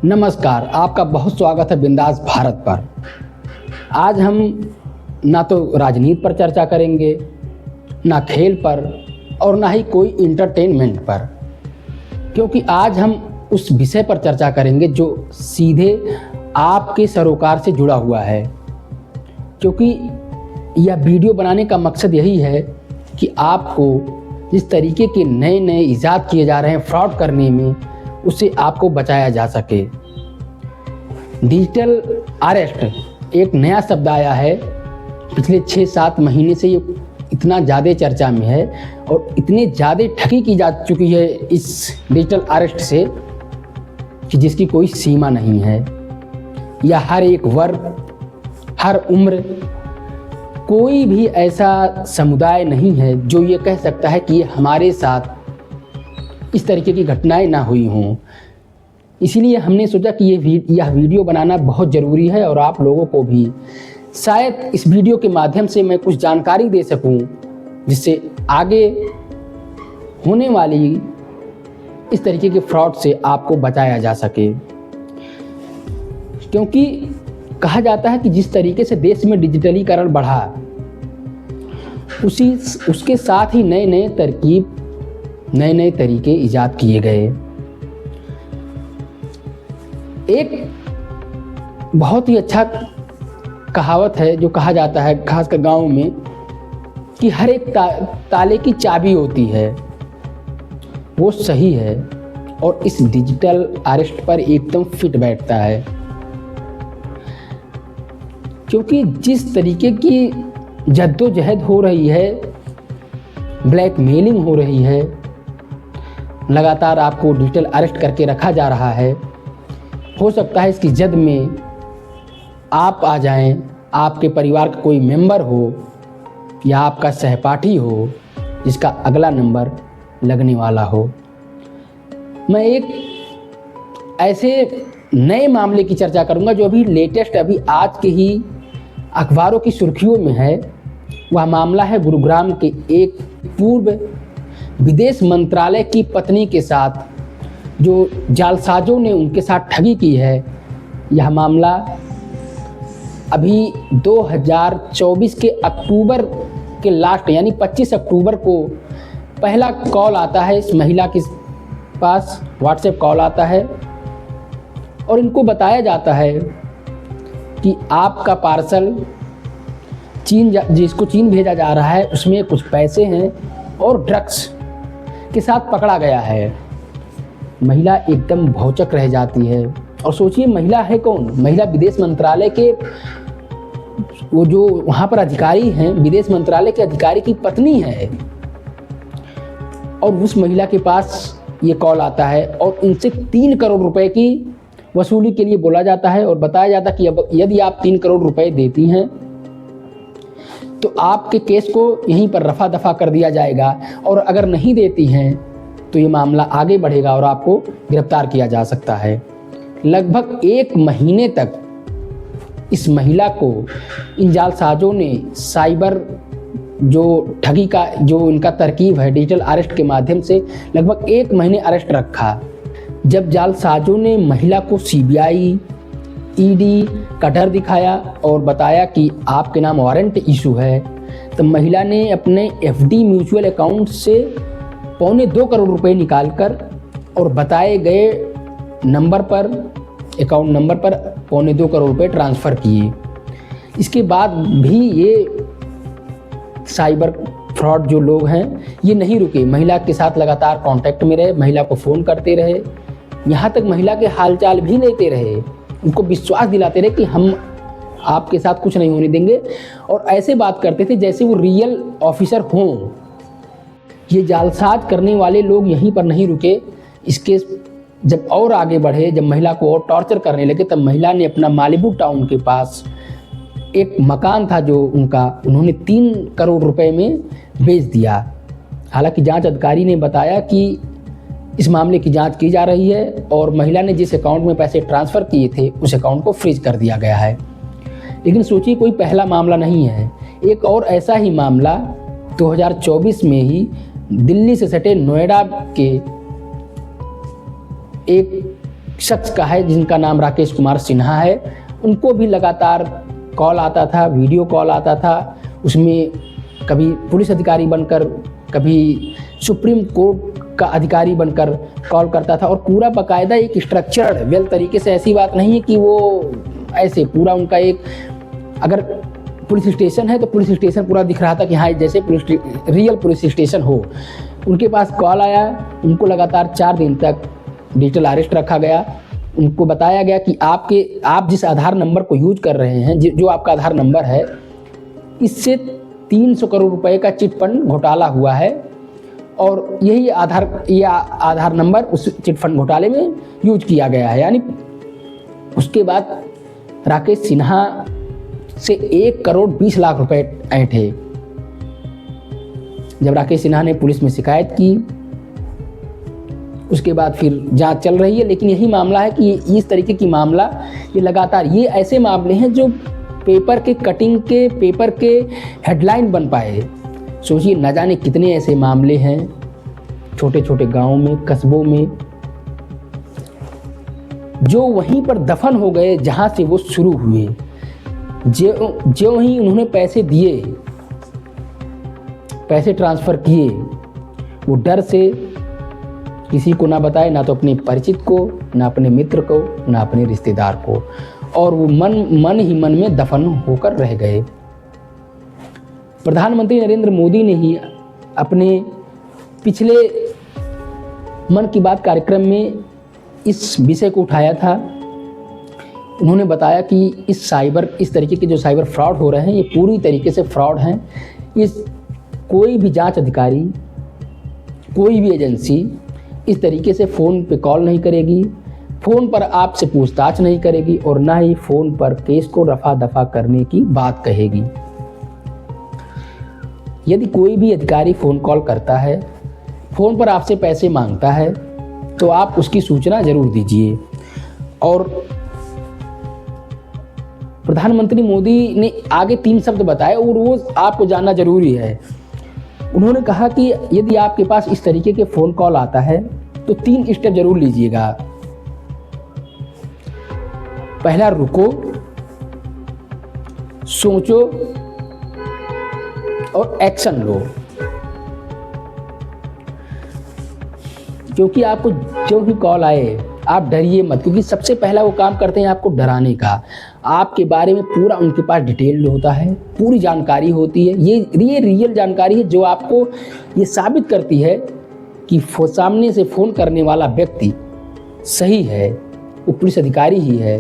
नमस्कार, आपका बहुत स्वागत है बिंदास भारत पर। आज हम ना तो राजनीति पर चर्चा करेंगे, ना खेल पर और ना ही कोई इंटरटेनमेंट पर, क्योंकि आज हम उस विषय पर चर्चा करेंगे जो सीधे आपके सरोकार से जुड़ा हुआ है। क्योंकि यह वीडियो बनाने का मकसद यही है कि आपको जिस तरीके के नए नए इजाद किए जा रहे हैं फ्रॉड करने में, उससे आपको बचाया जा सके। डिजिटल अरेस्ट एक नया शब्द आया है, पिछले 6-7 महीने से ये इतना ज़्यादा चर्चा में है और इतनी ज़्यादा ठगी की जा चुकी है इस डिजिटल अरेस्ट से कि जिसकी कोई सीमा नहीं है। या हर एक वर्ग, हर उम्र, कोई भी ऐसा समुदाय नहीं है जो ये कह सकता है कि ये हमारे साथ इस तरीके की घटनाएं ना हुई हों। इसीलिए हमने सोचा कि यह वीडियो बनाना बहुत ज़रूरी है और आप लोगों को भी शायद इस वीडियो के माध्यम से मैं कुछ जानकारी दे सकूं, जिससे आगे होने वाली इस तरीके के फ्रॉड से आपको बचाया जा सके। क्योंकि कहा जाता है कि जिस तरीके से देश में डिजिटलीकरण बढ़ा, उसके साथ ही नए नए तरीके इजाद किए गए। एक बहुत ही अच्छा कहावत है जो कहा जाता है खासकर गांव में कि हर एक ताले की चाबी होती है, वो सही है और इस डिजिटल अरेस्ट पर एकदम फिट बैठता है। क्योंकि जिस तरीके की जद्दोजहद हो रही है, ब्लैकमेलिंग हो रही है, लगातार आपको डिजिटल अरेस्ट करके रखा जा रहा है, हो सकता है इसकी जद में आप आ जाएं, आपके परिवार का कोई मेंबर हो या आपका सहपाठी हो जिसका अगला नंबर लगने वाला हो। मैं एक ऐसे नए मामले की चर्चा करूंगा जो अभी लेटेस्ट, अभी आज के ही अखबारों की सुर्खियों में है। वह मामला है गुरुग्राम के एक पूर्व विदेश मंत्रालय की पत्नी के साथ जो जालसाजों ने उनके साथ ठगी की है। यह मामला अभी 2024 के अक्टूबर के लास्ट यानी 25 अक्टूबर को पहला कॉल आता है इस महिला के पास, व्हाट्सएप कॉल आता है और इनको बताया जाता है कि आपका पार्सल जिसको चीन भेजा जा रहा है उसमें कुछ पैसे हैं और ड्रग्स के साथ पकड़ा गया है। महिला एकदम भौचक रह जाती है और सोचिए महिला है कौन? महिला विदेश मंत्रालय के वो जो वहाँ पर अधिकारी हैं, विदेश मंत्रालय के अधिकारी की पत्नी है। और उस महिला के पास ये कॉल आता है और उनसे 3 करोड़ रुपए की वसूली के लिए बोला जाता है और बताया जाता है कि यदि आप 3 करोड़ रुपए देती हैं तो आपके केस को यहीं पर रफा दफा कर दिया जाएगा, और अगर नहीं देती हैं तो ये मामला आगे बढ़ेगा और आपको गिरफ्तार किया जा सकता है। लगभग 1 महीने तक इस महिला को इन जालसाजों ने साइबर जो ठगी का जो इनका तरकीब है डिजिटल अरेस्ट के माध्यम से लगभग 1 महीने अरेस्ट रखा। जब जालसाजों ने महिला को सीबीआई, ईडी का डर दिखाया और बताया कि आपके नाम वारंट इशू है, तो महिला ने अपने एफडी म्यूचुअल अकाउंट से 2.25 करोड़ रुपए निकालकर और बताए गए नंबर पर, अकाउंट नंबर पर 2.25 करोड़ रुपए ट्रांसफ़र किए। इसके बाद भी ये साइबर फ्रॉड जो लोग हैं ये नहीं रुके, महिला के साथ लगातार कांटेक्ट में रहे, महिला को फ़ोन करते रहे, यहाँ तक महिला के हालचाल भी लेते रहे, उनको विश्वास दिलाते रहे कि हम आपके साथ कुछ नहीं होने देंगे, और ऐसे बात करते थे जैसे वो रियल ऑफिसर हों। ये जालसाज करने वाले लोग यहीं पर नहीं रुके, इसके जब और आगे बढ़े, जब महिला को और टॉर्चर करने लगे, तब महिला ने अपना मालिबू टाउन के पास एक मकान था जो उन्होंने 3 करोड़ रुपए में बेच दिया। हालांकि जांच अधिकारी ने बताया कि इस मामले की जांच की जा रही है और महिला ने जिस अकाउंट में पैसे ट्रांसफ़र किए थे उस अकाउंट को फ्रीज कर दिया गया है। लेकिन सोचिए कोई पहला मामला नहीं है, एक और ऐसा ही मामला 2024 में ही दिल्ली से सटे नोएडा के एक शख्स का है जिनका नाम राकेश कुमार सिन्हा है। उनको भी लगातार कॉल आता था, वीडियो कॉल आता था, उसमें कभी पुलिस अधिकारी बनकर, कभी सुप्रीम कोर्ट का अधिकारी बनकर कॉल करता था, और पूरा बाकायदा एक स्ट्रक्चर्ड वेल तरीके से। ऐसी बात नहीं है कि वो ऐसे पूरा उनका एक, अगर पुलिस स्टेशन है तो पुलिस स्टेशन पूरा दिख रहा था कि हाँ जैसे रियल पुलिस स्टेशन हो। उनके पास कॉल आया, उनको लगातार 4 दिन तक डिजिटल अरेस्ट रखा गया। उनको बताया गया कि आप जिस आधार नंबर को यूज कर रहे हैं, जो आपका आधार नंबर है, इससे 300 करोड़ रुपए का चिट फंड घोटाला हुआ है, और यही आधार नंबर उस चिट फंड घोटाले में यूज किया गया है। यानी उसके बाद राकेश सिन्हा से 1 करोड़ 20 लाख रुपए ऐंठे। जब राकेश सिन्हा ने पुलिस में शिकायत की, उसके बाद फिर जांच चल रही है। लेकिन यही मामला है कि इस तरीके की मामला, ये लगातार, ये ऐसे मामले हैं जो पेपर के कटिंग के, पेपर के हेडलाइन बन पाए। सोचिए, न जाने कितने ऐसे मामले हैं छोटे छोटे गांवों में, कस्बों में, जो वहीं पर दफन हो गए जहां से वो शुरू हुए। जो ही उन्होंने पैसे दिए, पैसे ट्रांसफ़र किए, वो डर से किसी को ना बताए, ना तो अपने परिचित को, ना अपने मित्र को, ना अपने रिश्तेदार को, और वो मन ही मन में दफन होकर रह गए। प्रधानमंत्री नरेंद्र मोदी ने ही अपने पिछले मन की बात कार्यक्रम में इस विषय को उठाया था। उन्होंने बताया कि इस तरीके के जो साइबर फ्रॉड हो रहे हैं, ये पूरी तरीके से फ्रॉड हैं। कोई भी जांच अधिकारी, कोई भी एजेंसी इस तरीके से फ़ोन पे कॉल नहीं करेगी, फ़ोन पर आपसे पूछताछ नहीं करेगी, और ना ही फ़ोन पर केस को रफा दफा करने की बात कहेगी। यदि कोई भी अधिकारी फ़ोन कॉल करता है, फ़ोन पर आपसे पैसे मांगता है, तो आप उसकी सूचना ज़रूर दीजिए। और प्रधानमंत्री मोदी ने आगे 3 शब्द बताए, और वो आपको जानना ज़रूरी है। उन्होंने कहा कि यदि आपके पास इस तरीके के फ़ोन कॉल आता है तो 3 स्टेप ज़रूर लीजिएगा। पहला, रुको, सोचो और एक्शन लो। क्योंकि आपको जो भी कॉल आए, आप डरिए मत, क्योंकि सबसे पहला वो काम करते हैं आपको डराने का। आपके बारे में पूरा उनके पास डिटेल होता है, पूरी जानकारी होती है। ये रियल जानकारी है जो आपको ये साबित करती है कि सामने से फ़ोन करने वाला व्यक्ति सही है, वो पुलिस अधिकारी ही है,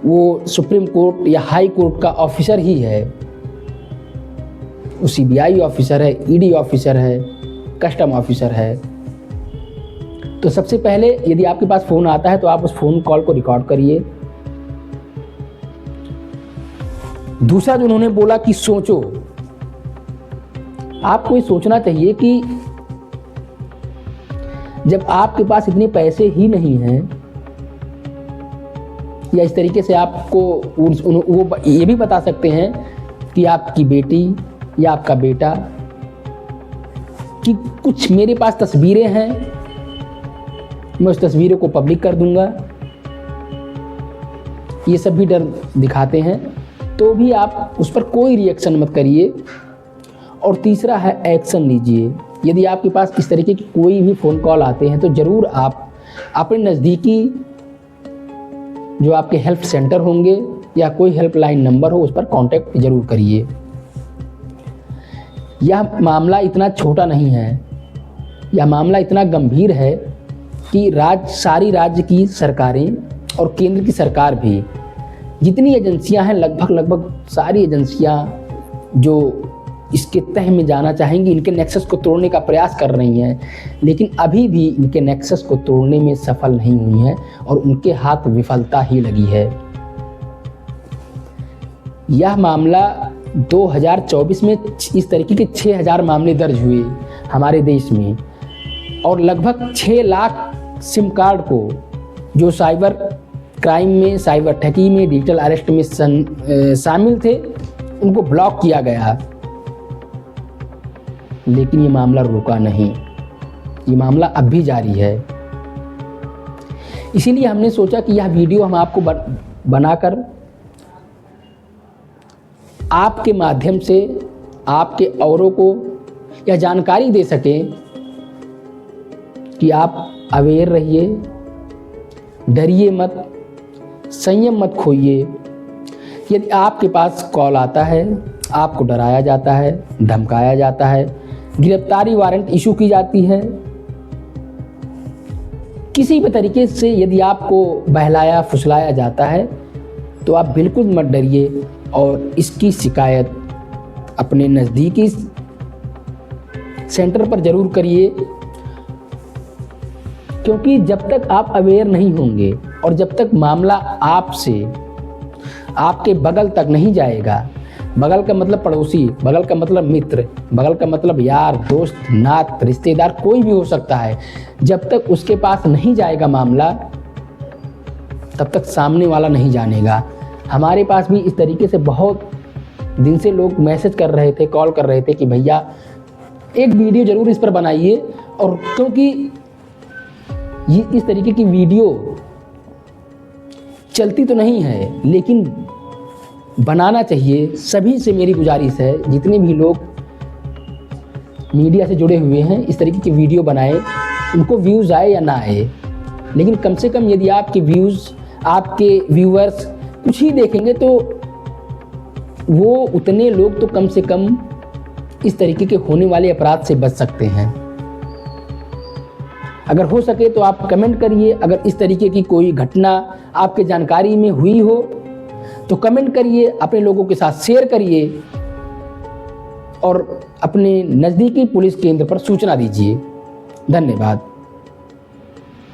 वो सुप्रीम कोर्ट या हाई कोर्ट का ऑफिसर ही है, वो CBI ऑफिसर है, ED ऑफिसर है, कस्टम ऑफिसर है। तो सबसे पहले यदि आपके पास फ़ोन आता है तो आप उस फ़ोन कॉल को रिकॉर्ड करिए। दूसरा जो उन्होंने बोला कि सोचो, आपको ये सोचना चाहिए कि जब आपके पास इतने पैसे ही नहीं हैं, या इस तरीके से आपको वो ये भी बता सकते हैं कि आपकी बेटी या आपका बेटा, कि कुछ मेरे पास तस्वीरें हैं, मैं उस तस्वीरों को पब्लिक कर दूंगा, ये सब भी डर दिखाते हैं, तो भी आप उस पर कोई रिएक्शन मत करिए। और तीसरा है, एक्शन लीजिए। यदि आपके पास इस तरीके की कोई भी फ़ोन कॉल आते हैं तो ज़रूर आप अपने नज़दीकी जो आपके हेल्प सेंटर होंगे या कोई हेल्पलाइन नंबर हो, उस पर कांटेक्ट ज़रूर करिए। यह मामला इतना छोटा नहीं है, यह मामला इतना गंभीर है कि सारी राज्य की सरकारें और केंद्र की सरकार भी, जितनी एजेंसियां हैं, लगभग सारी एजेंसियां जो इसके तह में जाना चाहेंगी, इनके नेक्सस को तोड़ने का प्रयास कर रही हैं, लेकिन अभी भी इनके नेक्सस को तोड़ने में सफल नहीं हुई हैं, और उनके हाथ विफलता ही लगी है। यह मामला 2024 में इस तरीके के 6000 मामले दर्ज हुए हमारे देश में, और लगभग 6 लाख सिम कार्ड को जो साइबर क्राइम में, साइबर ठगी में, डिजिटल अरेस्ट में शामिल थे, उनको ब्लॉक किया गया। लेकिन ये मामला रुका नहीं, ये मामला अब भी जारी है। इसीलिए हमने सोचा कि यह वीडियो हम आपको बनाकर आपके माध्यम से आपके औरों को यह जानकारी दे सकें कि आप अवेयर रहिए, डरिए मत, संयम मत खोइए। यदि आपके पास कॉल आता है, आपको डराया जाता है, धमकाया जाता है, गिरफ्तारी वारंट इशू की जाती है, किसी भी तरीके से यदि आपको बहलाया फुसलाया जाता है, तो आप बिल्कुल मत डरिए और इसकी शिकायत अपने नज़दीकी सेंटर पर ज़रूर करिए। क्योंकि जब तक आप अवेयर नहीं होंगे और जब तक मामला आपसे आपके बगल तक नहीं जाएगा, बगल का मतलब पड़ोसी, बगल का मतलब मित्र, बगल का मतलब यार, दोस्त, नात, रिश्तेदार, कोई भी हो सकता है, जब तक उसके पास नहीं जाएगा मामला, तब तक सामने वाला नहीं जानेगा। हमारे पास भी इस तरीके से बहुत दिन से लोग मैसेज कर रहे थे, कॉल कर रहे थे कि भैया एक वीडियो ज़रूर इस पर बनाइए। और क्योंकि ये इस तरीके की वीडियो चलती तो नहीं है, लेकिन बनाना चाहिए। सभी से मेरी गुजारिश है, जितने भी लोग मीडिया से जुड़े हुए हैं, इस तरीके की वीडियो बनाएं। उनको व्यूज़ आए या ना आए, लेकिन कम से कम यदि आपके व्यूज़, आपके व्यूअर्स कुछ ही देखेंगे, तो वो उतने लोग तो कम से कम इस तरीके के होने वाले अपराध से बच सकते हैं। अगर हो सके तो आप कमेंट करिए। अगर इस तरीके की कोई घटना आपके जानकारी में हुई हो तो कमेंट करिए, अपने लोगों के साथ शेयर करिए और अपने नज़दीकी पुलिस केंद्र पर सूचना दीजिए। धन्यवाद।